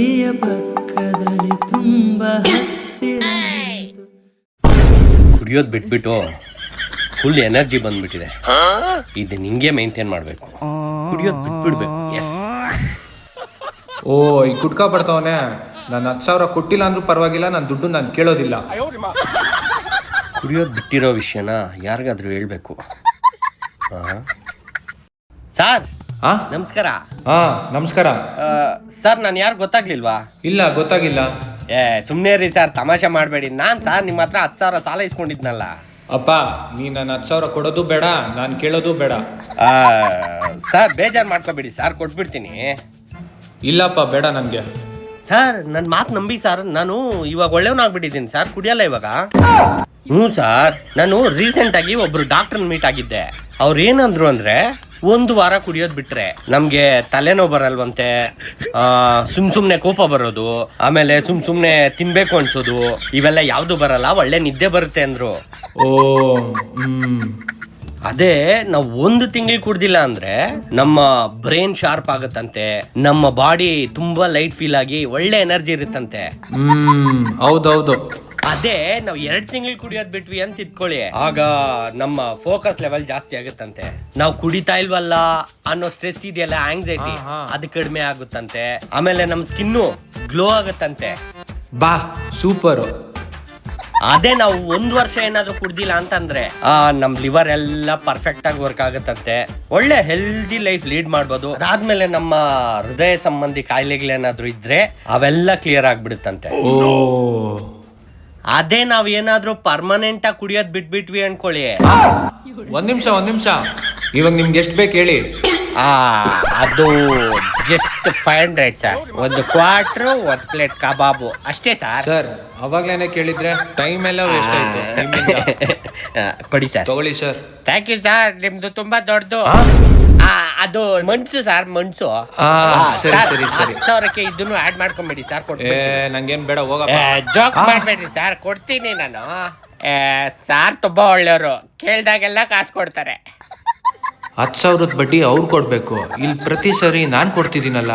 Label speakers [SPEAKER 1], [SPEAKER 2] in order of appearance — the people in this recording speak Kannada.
[SPEAKER 1] ತುಟಿಯ ಪಕ್ಕದಲ್ಲಿ ತುಂಬಾ ಹತ್ತಿರ ನಿಂತು.
[SPEAKER 2] ಕುಡಿಯೋದು ಬಿಟ್ಬಿಟ್ಟು ಫುಲ್ ಎನರ್ಜಿ ಬಂದ್ಬಿಟ್ಟಿದೆ. ಇದು ನಿಂಗೆ ಮೇಂಟೈನ್ ಮಾಡಬೇಕು. ಕುಡಿಯೋದು ಬಿಟ್ಬಿಡ್ಬೇಕು. ಎಸ್.
[SPEAKER 3] ಓ ಈ ಗುಟ್ಕಾ ಬರ್ತಾವನೆ. ನಾನು 10,000 ಕೊಟ್ಟಿಲ್ಲ ಅಂದ್ರೂ ಪರವಾಗಿಲ್ಲ, ನನ್ನ ದುಡ್ಡು ನಾನು ಕೇಳೋದಿಲ್ಲ.
[SPEAKER 2] ಕುಡಿಯೋದು ಬಿಟ್ಟಿರೋ ವಿಷಯನ ಯಾರಿಗಾದ್ರೂ ಹೇಳ್ಬೇಕು. ಸರ್ ನಮಸ್ಕಾರ.
[SPEAKER 3] ನಮಸ್ಕಾರ
[SPEAKER 2] ಸರ್, ನಾನು ಯಾರು ಗೊತ್ತಾಗ್ಲಿಲ್ವಾ?
[SPEAKER 3] ಇಲ್ಲ, ಗೊತ್ತಾಗಿಲ್ಲ.
[SPEAKER 2] ಸುಮ್ಮನೆ ರೀ ಸರ್, ತಮಾಷೆ ಮಾಡಬೇಡಿ. ನಾನು ಸರ್ ನಿಮ್ಮ ಹತ್ರ 10,000 ಸಾಲ ಇಸ್ಕೊಂಡಿದ್ನಲ್ಲ.
[SPEAKER 3] ಅಪ್ಪ, ನೀ ನನ್ನ 10,000 ಕೊಡೋದು ಬೇಡ, ನಾನು ಕೇಳೋದು ಬೇಡ.
[SPEAKER 2] ಸರ್ ಬೇಜಾರು ಮಾಡ್ಕೋಬೇಡಿ ಸರ್, ಕೊಟ್ಬಿಡ್ತೀನಿ.
[SPEAKER 3] ಇಲ್ಲಪ್ಪ, ಬೇಡ ನನಗೆ.
[SPEAKER 2] ಸರ್ ನನ್ನ ಮಾತು ನಂಬಿ ಸರ್, ನಾನು ಇವಾಗ ಒಳ್ಳೆಯವನಾಗ್ಬಿಟ್ಟಿದ್ದೀನಿ ಸರ್, ಕುಡಿಯಲ್ಲ ಇವಾಗ. ಸರ್, ನಾನು ರೀಸೆಂಟ್ ಆಗಿ ಒಬ್ರು ಡಾಕ್ಟರ್ ಮೀಟ್ ಆಗಿದ್ದೆ. ಅವ್ರು ಏನಂದ್ರು ಅಂದ್ರೆ, 1 ವಾರ ಕುಡಿಯೋದು ಬಿಟ್ರೆ ನಮ್ಗೆ ತಲೆನೋವು ಬರಲ್ವಂತೆ, ಸುಮ್ನೆ ಕೋಪ ಬರೋದು, ಆಮೇಲೆ ಸುಮ್ನೆ ತಿನ್ಬೇಕು ಅನ್ಸೋದು, ಇವೆಲ್ಲ ಯಾವ್ದು ಬರಲ್ಲ, ಒಳ್ಳೆ ನಿದ್ದೆ ಬರುತ್ತೆ ಅಂದ್ರು.
[SPEAKER 3] ಓ
[SPEAKER 2] ಅದೇ ನಾವು 1 ತಿಂಗಳು ಕುಡ್ದಿಲ್ಲ ಅಂದ್ರೆ ನಮ್ಮ ಬ್ರೈನ್ ಶಾರ್ಪ್ ಆಗುತ್ತಂತೆ, ನಮ್ಮ ಬಾಡಿ ತುಂಬಾ ಲೈಟ್ ಫೀಲ್ ಆಗಿ ಒಳ್ಳೆ ಎನರ್ಜಿ ಇರುತ್ತಂತೆ.
[SPEAKER 3] ಹೌದೌದು.
[SPEAKER 2] ಅದೇ ನಾವು 2 ತಿಂಗಳು ಕುಡಿಯೋದ್ ಬಿಟ್ವಿ ಅಂತ ಇಟ್ಕೊಳ್ಳಿ, ಆಗ ನಮ್ಮ ಫೋಕಸ್ ಲೆವೆಲ್ ಜಾಸ್ತಿ ಆಗುತ್ತಂತೆ. ನಾವು ಕುಡಿತಾ ಇಲ್ವಲ್ಲ ಅನ್ನೋ ಸ್ಟ್ರೆಸ್ ಇದೆಯಲ್ಲ, ಆಂಗ್ಸೈಟಿ, ಅದು ಕಡಿಮೆ ಆಗುತ್ತಂತೆ. ಆಮೇಲೆ ನಮ್ಮ ಸ್ಕಿನ್ನು ಗ್ಲೋ ಆಗುತ್ತಂತೆ.
[SPEAKER 3] ಬಾ, ಸೂಪರ್.
[SPEAKER 2] ಅದೇ ನಾವು 1 ವರ್ಷ ಏನಾದ್ರು ಕುಡ್ದಿಲ್ಲ ಅಂತಂದ್ರೆ ನಮ್ ಲಿವರ್ ಎಲ್ಲ ಪರ್ಫೆಕ್ಟ್ ಆಗಿ ವರ್ಕ್ ಆಗುತ್ತಂತೆ, ಒಳ್ಳೆ ಹೆಲ್ದಿ ಲೈಫ್ ಲೀಡ್ ಮಾಡ್ಬೋದು. ಅದಾದ್ಮೇಲೆ ನಮ್ಮ ಹೃದಯ ಸಂಬಂಧಿ ಕಾಯಿಲೆಗಳೇನಾದ್ರು ಇದ್ರೆ ಅವೆಲ್ಲ ಕ್ಲಿಯರ್ ಆಗ್ಬಿಡುತ್ತಂತೆ. ಅದೇ ನಾವ್ ಏನಾದ್ರು ಪರ್ಮನೆಂಟ್ ಆಗಿ ಕುಡಿಯೋದ್ ಬಿಟ್ಬಿಟ್ವಿ ಅನ್ಕೊಳ್ಳಿ.
[SPEAKER 3] ಒಂದ್ ನಿಮಿಷ, ಇವಾಗ ನಿಮ್ಗೆ ಎಷ್ಟು ಬೇಕು ಹೇಳಿ.
[SPEAKER 2] ಅದು ಜಸ್ಟ್ 500 ಸರ್. 1 ಕ್ವಾರ್ಟರ್, 1 ಪ್ಲೇಟ್ ಕಬಾಬು ಅಷ್ಟೇ ಸರ್.
[SPEAKER 3] ಸರ್, ಅವಾಗ್ಲೇನೆ ಕೇಳಿದ್ರೆ ಟೈಮ್ ಎಲ್ಲ ವೇಸ್ಟ್ ಆಯ್ತು.
[SPEAKER 2] ಕೊಡಿ ಸರ್.
[SPEAKER 3] ತಗೊಳ್ಳಿ ಸರ್.
[SPEAKER 2] ಥ್ಯಾಂಕ್ ಯು ಸರ್, ನಿಮ್ದು ತುಂಬಾ ದೊಡ್ಡದು. ಅದು ಮನ್ಸು ಸರ್, ಮನ್ಸು.
[SPEAKER 3] ಸರಿ
[SPEAKER 2] 10,000ಕ್ಕೆ ಇದನ್ನು ಆಡ್ ಮಾಡ್ಕೊಂಬೇಡಿ ಸರ್, ಕೊಡ್ತೀನಿ.
[SPEAKER 3] ನಂಗೇನ್ ಬೇಡ, ಹೋಗ.
[SPEAKER 2] ಜೋಕ್ ಮಾಡ್ಬೇಡ್ರಿ ಸರ್, ಕೊಡ್ತೀನಿ ನಾನು. ಸಾರ್ ತುಂಬಾ ಒಳ್ಳೆಯವರು, ಕೇಳ್ದಾಗೆಲ್ಲ ಕಾಸು ಕೊಡ್ತಾರೆ.
[SPEAKER 3] 10,000 ಬಡ್ಡಿ ಅವ್ರು ಕೊಡ್ಬೇಕು, ಇಲ್ಲಿ ಪ್ರತಿ ಸರಿ ನಾನ್ ಕೊಡ್ತಿದ್ದೀನಲ್ಲ.